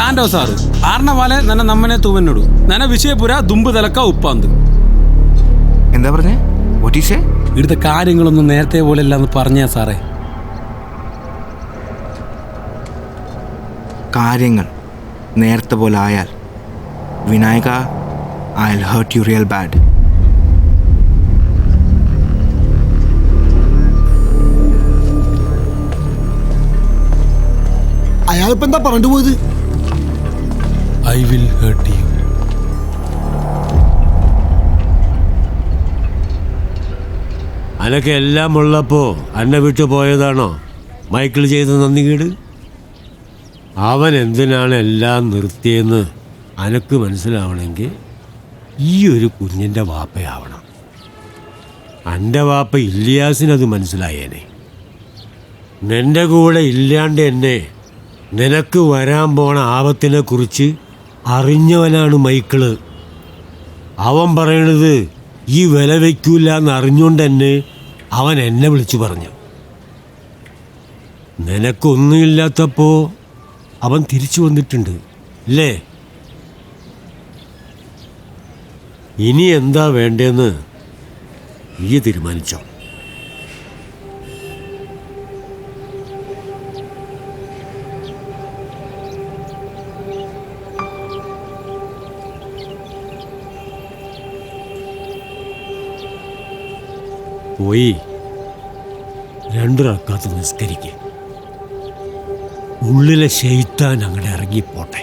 ആൻഡോ sir ആറിന പോലെ നന്നെ നമ്മനെ തൂവനോടു നന വിഷയപുര ദുമ്പ് തലക്ക ഉപ്പാന്ത്. എന്താ പറഞ്ഞേ? ഇവിടുത്തെ കാര്യങ്ങളൊന്നും നേരത്തെ പോലെ അല്ലാന്ന് പറഞ്ഞാ സാറേ. കാര്യങ്ങൾ നേരത്തെ പോലെ ആയാൽ Vinayaka, I'll hurt you real bad. അയാളിപ്പോ എന്താ പറഞ്ഞു പോയത്? I will hurt you. അനക്ക് എല്ലാം ഉള്ളപ്പോ അന്നെ വിട്ടു പോയതാണോ മൈക്കിൾ ചെയ്ത നന്ദികേട്? അവൻ എന്തിനാണ് എല്ലാം നിർത്തിയെന്ന് അനക്ക് മനസ്സിലാവണമെങ്കിൽ ഈ ഒരു കുഞ്ഞിൻ്റെ വാപ്പയാവണം. എൻ്റെ വാപ്പ ഇല്യാസിനത് മനസ്സിലായേനെ. നിന്റെ കൂടെ ഇല്ലാണ്ട് എന്നെ നിനക്ക് വരാൻ പോണ ആപത്തിനെ കുറിച്ച് അറിഞ്ഞവനാണ് മൈക്കിള്. അവൻ പറയണത് ഈ വില വയ്ക്കൂല എന്ന് അറിഞ്ഞുകൊണ്ട് തന്നെ അവൻ എന്നെ വിളിച്ചു പറഞ്ഞു. നിനക്കൊന്നുമില്ലാത്തപ്പോ അവൻ തിരിച്ചു വന്നിട്ടുണ്ട് അല്ലേ? ഇനി എന്താ വേണ്ടതെന്ന് നീ തീരുമാനിച്ചോ. പോയി 2 റക്അത്ത് നിസ്കരിക്കുക. ഉള്ളിലെ ശൈത്താൻ അങ്ങോട്ട് ഇറങ്ങിപ്പോട്ടെ.